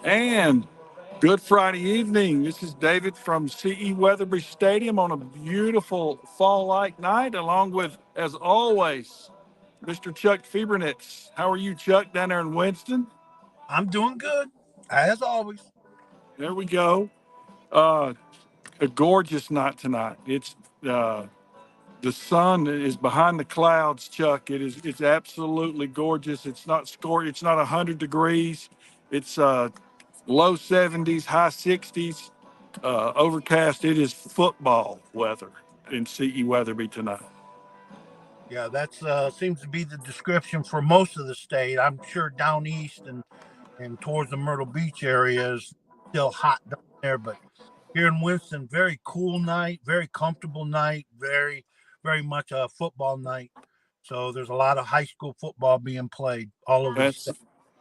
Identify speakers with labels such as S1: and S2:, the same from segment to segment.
S1: And good Friday evening. This is David from CE Weatherby Stadium on a beautiful fall-like night, along with, as always, Mr. Chuck Fiebernitz. How are you, Chuck, down there in Winston?
S2: I'm doing good, as always.
S1: There we go. Uh, a gorgeous night tonight. The sun is behind the clouds, Chuck. It's absolutely gorgeous. It's not 100 degrees. It's low 70s, high 60s, overcast. It is football weather in CE Weatherby tonight.
S2: Yeah, that's seems to be the description for most of the state. I'm sure down east and towards the Myrtle Beach area is still hot down there, but here in Winston, very cool night, very comfortable night, very much a football night. So there's a lot of high school football being played all over the
S1: That's
S2: state.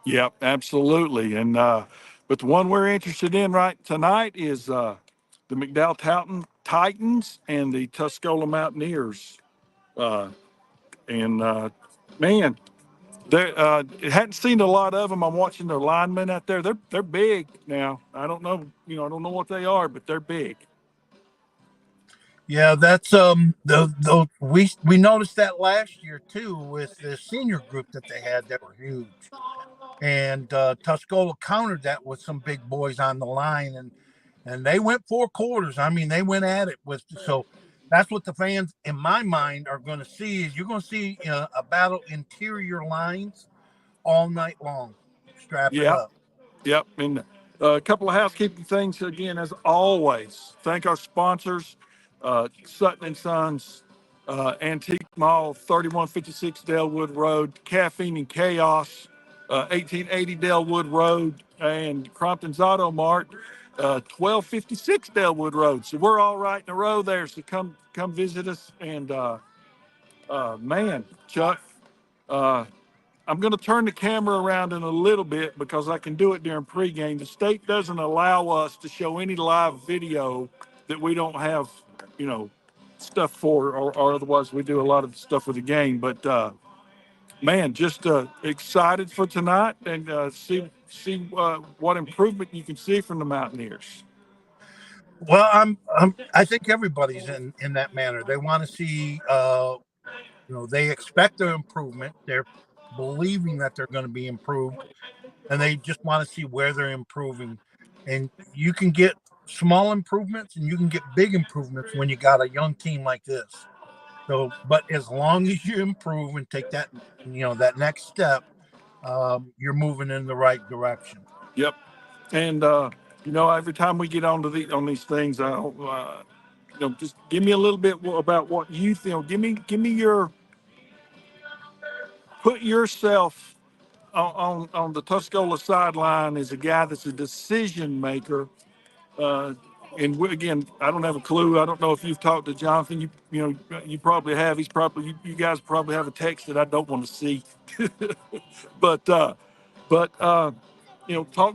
S1: Yep, absolutely. And but the one we're interested in right tonight is the McDowell Titans and the Tuscola Mountaineers. Uh, and man, I hadn't seen a lot of them. I'm watching their linemen out there. They're big now. I don't know, I don't know what they are, but they're big.
S2: Yeah, that's the we noticed that last year too with the senior group that they had that were huge, and Tuscola countered that with some big boys on the line, and they went 4 quarters. I mean, they went at it with so. That's what the fans, in my mind, are going to see. Is you're going to see a battle interior lines all night long. Strap it
S1: Yep,
S2: up.
S1: yep. And a couple of housekeeping things again, as always. Thank our sponsors, Sutton and Sons, Antique Mall, 3156 Delwood Road, Caffeine and Chaos, 1880 Delwood Road, and Crompton's Auto Mart, 1256 Delwood Road. So we're all right in a row there. So come visit us. And man, Chuck, uh, I'm going to turn the camera around in a little bit because I can do it during pregame. The state doesn't allow us to show any live video that we don't have, stuff for, or otherwise we do a lot of stuff with the game. But man, just excited for tonight and see what improvement you can see from the Mountaineers.
S2: Well, I think everybody's in that manner. They want to see, they expect their improvement. They're believing that they're going to be improved, and they just want to see where they're improving. And you can get small improvements and you can get big improvements when you got a young team like this. So, but as long as you improve and take that, that next step, you're moving in the right direction.
S1: Yep. And every time we get on these things, just give me a little bit about what you think. Give me your put yourself on the Tuscola sideline as a guy that's a decision maker. Again, I don't have a clue. I don't know if you've talked to Jonathan. You probably have. You guys probably have a text that I don't want to see. but talk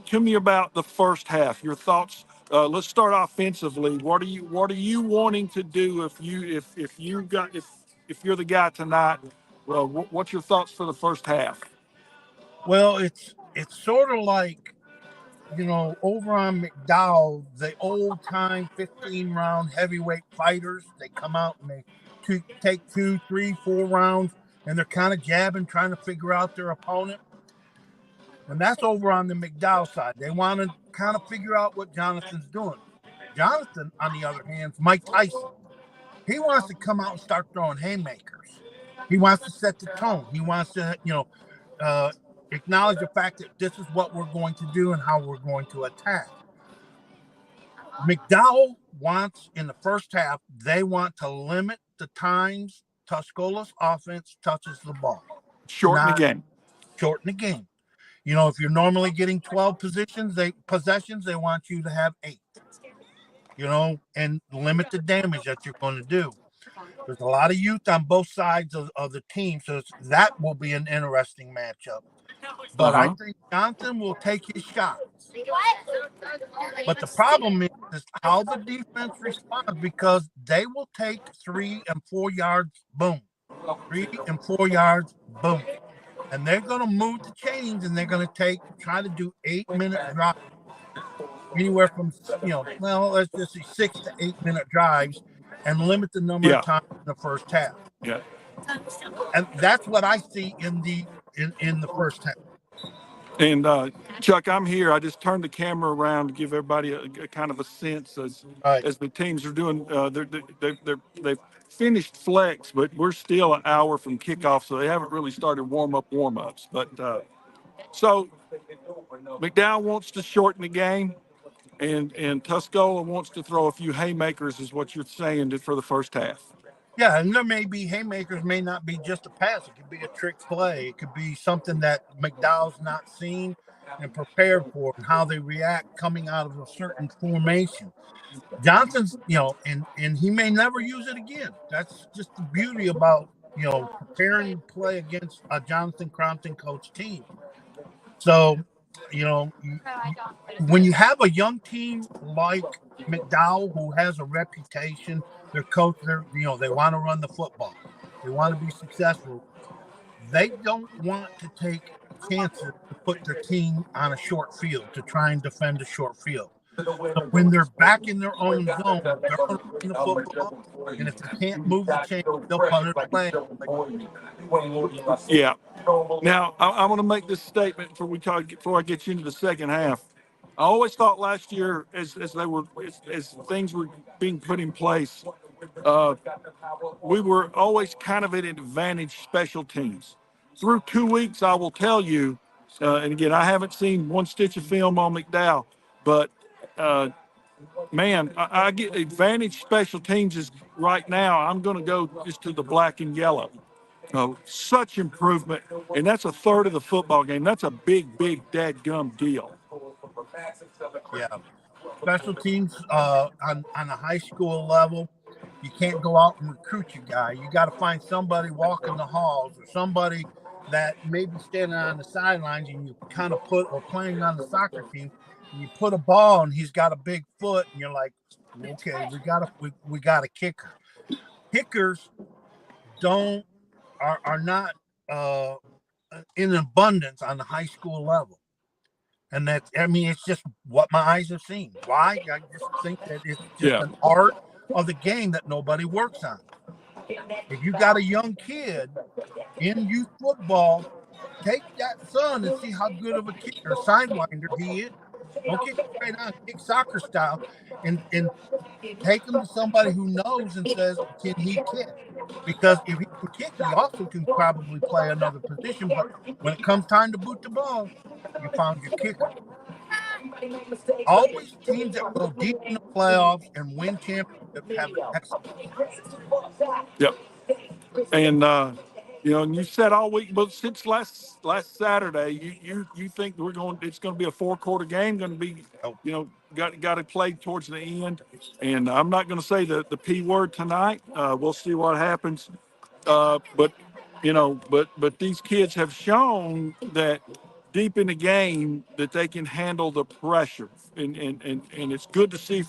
S1: to me about the first half. Your thoughts. Let's start offensively. What are you wanting to do if you're the guy tonight? Well, what's your thoughts for the first half?
S2: Well, it's sort of like, over on McDowell, the old time 15-round heavyweight fighters. They come out and they take 2, 3, 4 rounds, and they're kind of jabbing, trying to figure out their opponent. And that's over on the McDowell side. They want to kind of figure out what Jonathan's doing. Jonathan, on the other hand, is Mike Tyson. He wants to come out and start throwing haymakers. He wants to set the tone. He wants to, acknowledge the fact that this is what we're going to do and how we're going to attack. McDowell wants, in the first half, they want to limit the times Tuscola's offense touches the ball.
S1: Shorten the game.
S2: Shorten the game. If you're normally getting 12 possessions, they want you to have 8. And limit the damage that you're going to do. There's a lot of youth on both sides of the team, so that will be an interesting matchup. But I think Johnson will take his shots. But the problem is how the defense responds, because they will take 3 and 4 yards, boom. 3 and 4 yards, boom. and they're going to move the chains, and they're going to try to do 8-minute drives, anywhere from well, let's just say 6 to 8 minute drives, and limit the number of
S1: Yeah,
S2: times in the first half.
S1: yeah.
S2: And that's what I see in the first half.
S1: And Chuck, I'm here. I just turned the camera around to give everybody a kind of a sense
S2: Right.
S1: as the teams are doing. They've finished flex, but we're still an hour from kickoff, so they haven't really started warm-ups. But so McDowell wants to shorten the game, and Tuscola wants to throw a few haymakers, is what you're saying for the first half.
S2: Yeah, and there may be haymakers, may not be just a pass. It could be a trick play. It could be something that McDowell's not seen and prepared for, and how they react coming out of a certain formation. Johnson's, and he may never use it again. That's just the beauty about preparing to play against a Jonathan Crompton coach team. So, you know, when you have a young team like McDowell, who has a reputation, their coach, they want to run the football, they want to be successful. They don't want to take chances to put their team on a short field to try and defend a short field. So when they're back in their own zone, they're going to run the football, and if they can't move the chain, they'll punt it away.
S1: Yeah. Now, I want to make this statement before I get you into the second half. I always thought last year, as things were being put in place, we were always kind of at an advantage special teams. Through 2 weeks, I will tell you, and again, I haven't seen one stitch of film on McDowell, but man, I get advantage special teams is right now. I'm going to go just to the black and yellow. Such improvement, and that's a third of the football game. That's a big dadgum deal.
S2: Yeah. Special teams on a high school level, you can't go out and recruit your guy. You got to find somebody walking the halls, or somebody that may be standing on the sidelines, and you kind of or playing on the soccer team, and you put a ball and he's got a big foot, and you're like, okay, we got a kicker. Kickers are not in abundance on the high school level. And it's just what my eyes have seen. Why? I just think that it's just an art of the game that nobody works on. If you got a young kid in youth football, take that son and see how good of a kicker, sidewinder he is. Don't kick straight on, kick soccer style, and take him to somebody who knows and says, can he kick? Because if he can kick, he also can probably play another position. But when it comes time to boot the ball, you found your kicker. Always teams that go deep in the playoffs and win championships have an excellent.
S1: Yep. And and you said all week, but since last Saturday, you think it's going to be a 4-quarter game, going to be, got to play towards the end. And I'm not going to say the P word tonight. We'll see what happens. But these kids have shown that deep in the game that they can handle the pressure, and it's good to see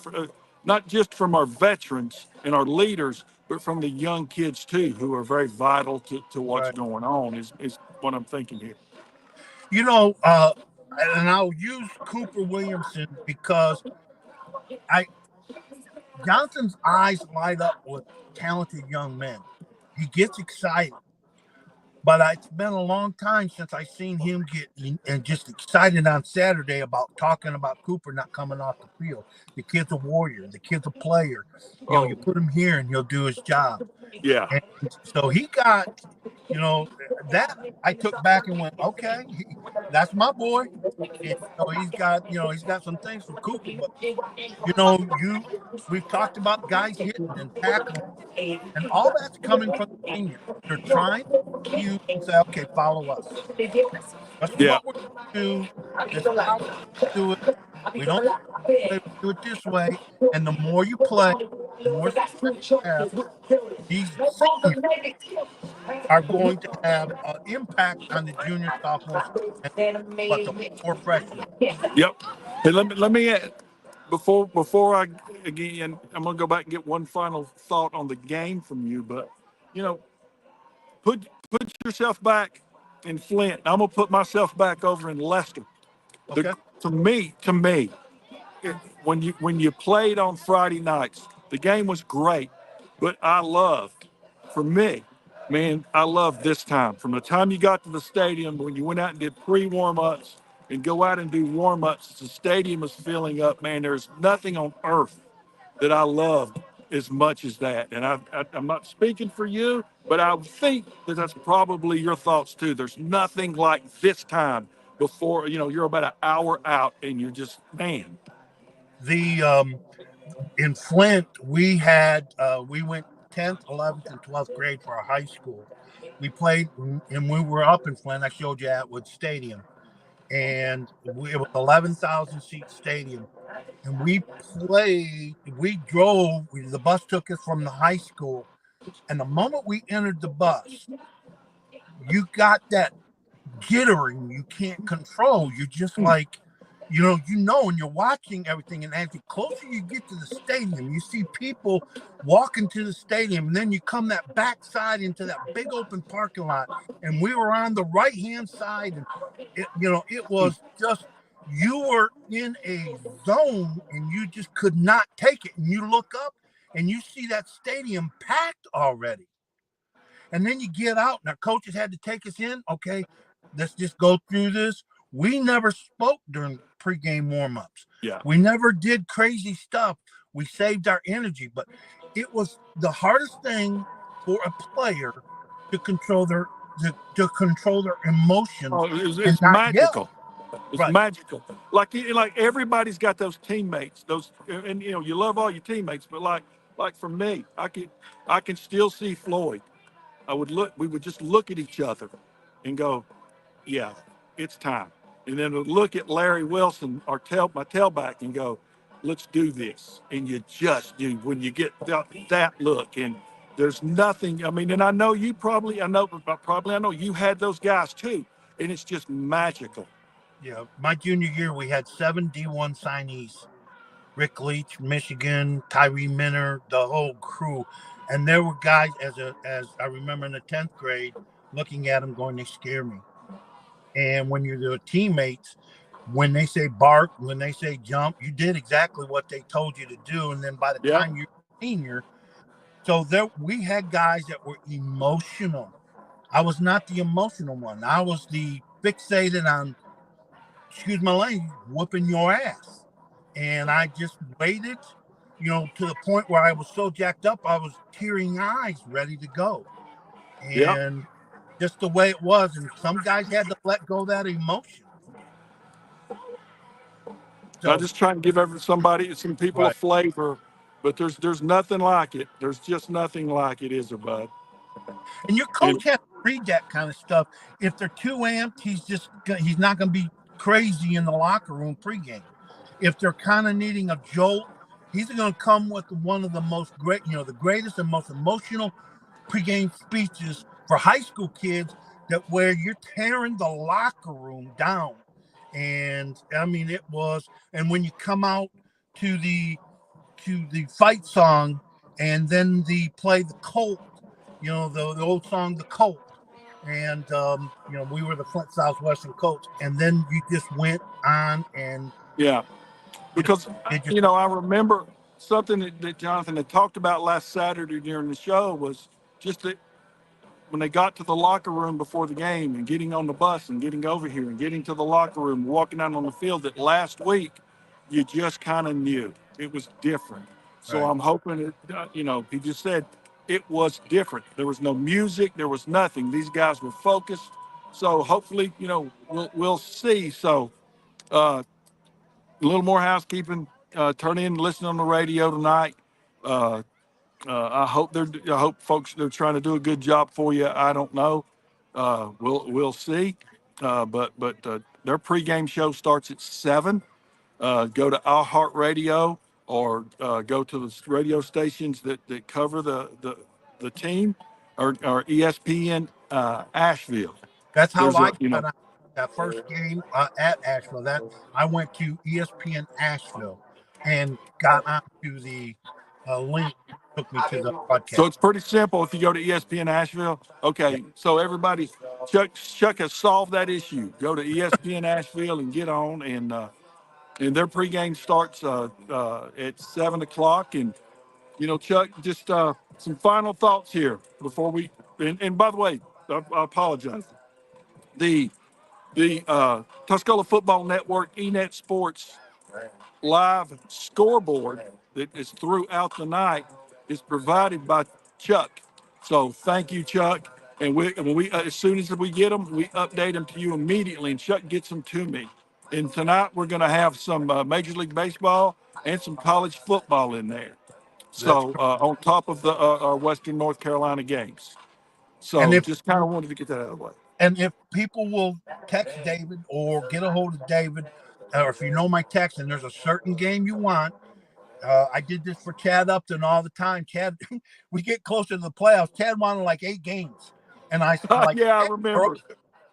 S1: not just from our veterans and our leaders, but from the young kids too, who are very vital to what's going on. Is what I'm thinking here.
S2: And I'll use Cooper Williamson because Johnson's eyes light up with talented young men. He gets excited. But it's been a long time since I've seen him get just excited on Saturday about talking about Cooper not coming off the field. The kid's a warrior. The kid's a player. You put him here and he'll do his job.
S1: Yeah.
S2: And so he got, that I took back and went, okay, that's my boy. And so he's got some things for Cooper. But, we've talked about guys hitting and tackling, and all that's coming from the seniors. They're trying you and say, okay, follow us. That's what we're going to do. This is how we do it. We don't do it this way. And the more you play, the more success you have, these seniors are going to have an impact on the junior, sophomores, and the more freshmen.
S1: Yep. And let me add, before I'm gonna go back and get one final thought on the game from you, but put yourself back in Flint. I'm gonna put myself back over in Leicester.
S2: Okay.
S1: To me, when you played on Friday nights, the game was great, but for me, man, I love this time. From the time you got to the stadium, when you went out and did pre-warm-ups and go out and do warm-ups, the stadium is filling up, man. There's nothing on earth that I loved as much as that. And I'm not speaking for you, but I think that that's probably your thoughts too. There's nothing like this time before, you're about an hour out and you're just, man.
S2: The In Flint, we went 10th, 11th, and 12th grade for our high school. We played, and we were up in Flint. I showed you Atwood Stadium, and it was 11,000 seat stadium. And we played. We drove. The bus took us from the high school, and the moment we entered the bus, you got that jittering you can't control. You're just like, and you're watching everything. And as the closer you get to the stadium, you see people walking to the stadium, and then you come that backside into that big open parking lot. And we were on the right hand side, and it was just, you were in a zone, and you just could not take it. And you look up, and you see that stadium packed already. And then you get out, and our coaches had to take us in. Okay, let's just go through this. We never spoke during pregame warmups.
S1: Yeah.
S2: We never did crazy stuff. We saved our energy, but it was the hardest thing for a player to control their emotions
S1: Oh,
S2: and
S1: it's
S2: not yell.
S1: magical. It's
S2: Right.
S1: magical. Like everybody's got those teammates. And you love all your teammates, but like for me, I can still see Floyd. We would just look at each other and go, yeah, it's time. And then we'd look at Larry Wilson, my tailback, and go, let's do this. And you just do when you get that look. And there's nothing. I mean, and I know I know you had those guys too. And it's just magical.
S2: Yeah. My junior year, we had 7 D1 signees. Rick Leach, Michigan, Tyree Minner, the whole crew. And there were guys, as I remember in the 10th grade, looking at them going, they scare me. And when you're their teammates, when they say bark, when they say jump, you did exactly what they told you to do. And then by the
S1: Yeah.
S2: time you're a senior, so we had guys that were emotional. I was not the emotional one. I was the fixated on, excuse my language, whooping your ass. And I just waited, to the point where I was so jacked up, I was tearing eyes, ready to go.
S1: Yeah.
S2: And just the way it was. And some guys had to let go of that emotion.
S1: I
S2: So,
S1: just try and give some people a
S2: right.
S1: flavor, but there's nothing like it. There's just nothing like it, is there, bud?
S2: And your
S1: And
S2: coach has to read that kind of stuff. If they're too amped, he's not going to be crazy in the locker room pregame. If they're kind of needing a jolt, he's going to come with one of the the greatest and most emotional pregame speeches for high school kids, that where you're tearing the locker room down. And I mean, it was, and when you come out to the fight song, and then play the Colt, the old song, the Colt. And, we were the Flint Southwestern Colts. And then you just went on, and,
S1: yeah, because
S2: it just,
S1: I remember something that Jonathan had talked about last Saturday during the show was just that when they got to the locker room before the game and getting on the bus and getting over here and getting to the locker room, walking out on the field, that last week you just kind of knew it was different. So
S2: right.
S1: I'm hoping he just said it was different. There was no music, there was nothing. These guys were focused. So hopefully, we'll see. So a little more housekeeping. Turn in, listen on the radio tonight. Uh, I hope folks they're trying to do a good job for you. I don't know. We'll see. But their pregame show starts at 7. Go to iHeartRadio or go to the radio stations that cover the team, or ESPN Asheville.
S2: That's how
S1: There's
S2: I
S1: a
S2: got on that first game at Asheville. That I went to ESPN Asheville and got onto the link took me to the
S1: So
S2: broadcast.
S1: it's pretty simple if you go to ESPN Asheville.
S2: Yeah.
S1: Okay, so everybody, Chuck has solved that issue. Go to ESPN Asheville and get on, and their pregame starts at 7 o'clock. And Chuck, just some final thoughts here before we. And by the way, I apologize. The Tuscola Football Network ENet Sports live scoreboard that is throughout the night is provided by Chuck. So thank you, Chuck. And as soon as we get them, we update them to you immediately, and Chuck gets them to me. And tonight we're going to have some Major League Baseball and some college football in there.
S2: That's
S1: So on top of the Western North Carolina games.
S2: and
S1: So just kind of wanted to get that out of the way.
S2: if people will text David or get a hold of David, or if you know my text and there's a certain game you want, I did this for Chad Upton all the time. Chad, we get closer to the playoffs. Chad wanted like 8 games, and I'm like,
S1: Yeah, I
S2: hey,
S1: remember.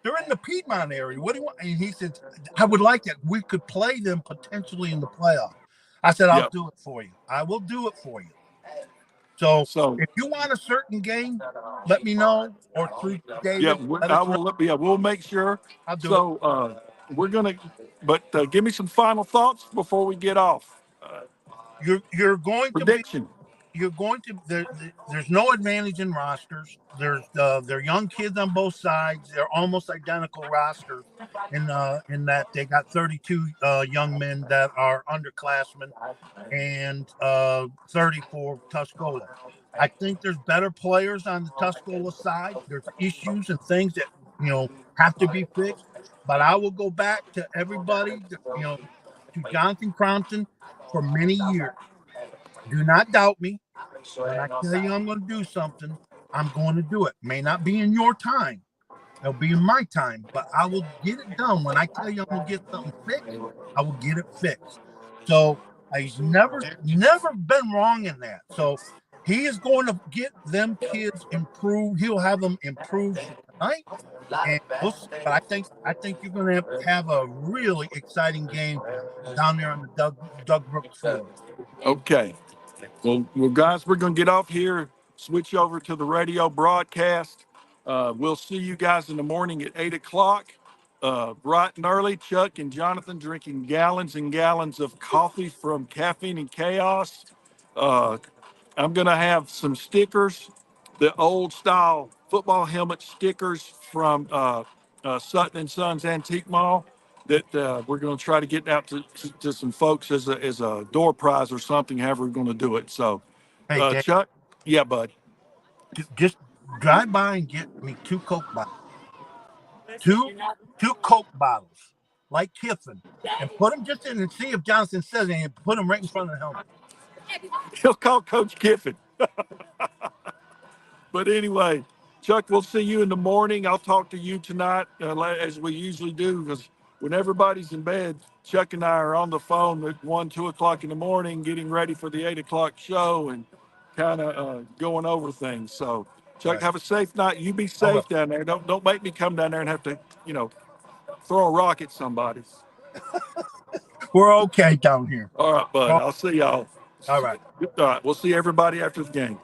S2: they're in the Piedmont area. What do you want? And he said, I would like that. We could play them potentially in the playoff. I said, I'll do it for you. I will do it for you. So if you want a certain game, let me know, or through David.
S1: We'll make sure.
S2: I'll do
S1: it. We're gonna, but give me some final thoughts before we get off.
S2: You're going
S1: prediction.
S2: There's no advantage in rosters. They're young kids on both sides. They're almost identical rosters in that they got 32 young men that are underclassmen and 34 Tuscola. I think there's better players on the Tuscola side. There's issues and things that have to be fixed. But I will go back to everybody, to Jonathan Crompton for many years. Do not doubt me. When I tell you I'm going to do something, I'm going to do it. May not be in your time. It'll be in my time, but I will get it done. When I tell you I'm going to get something fixed, I will get it fixed. So he's never been wrong in that. So he is going to get them kids improved. He'll have them improved tonight. And but I think you're going to have a really exciting game down there on the Doug Brooks field.
S1: Okay. Well, guys, we're going to get off here, switch over to the radio broadcast. We'll see you guys in the morning at 8 o'clock. Bright and early, Chuck and Jonathan drinking gallons and gallons of coffee from Caffeine and Chaos. I'm going to have some stickers, the old style football helmet stickers from Sutton and Sons Antique Mall that we're going to try to get out to some folks as a door prize or something, however we're going to do it. So,
S2: hey,
S1: Chuck, yeah, bud.
S2: Just drive by and get me 2 Coke bottles. Two Coke bottles, like Kiffin, and put them just in and see if Johnson says anything. Put them right in front of the helmet.
S1: He'll call Coach Kiffin. But anyway, Chuck, we'll see you in the morning. I'll talk to you tonight as we usually do, because when everybody's in bed, Chuck and I are on the phone at 1, 2 o'clock in the morning, getting ready for the 8 o'clock show and kind of going over things. So, Chuck, have a safe night. You be safe down there. Don't make me come down there and have to, throw a rock at somebody.
S2: We're okay down here.
S1: All right, bud. I'll see y'all.
S2: All right.
S1: All right. We'll see everybody after the game.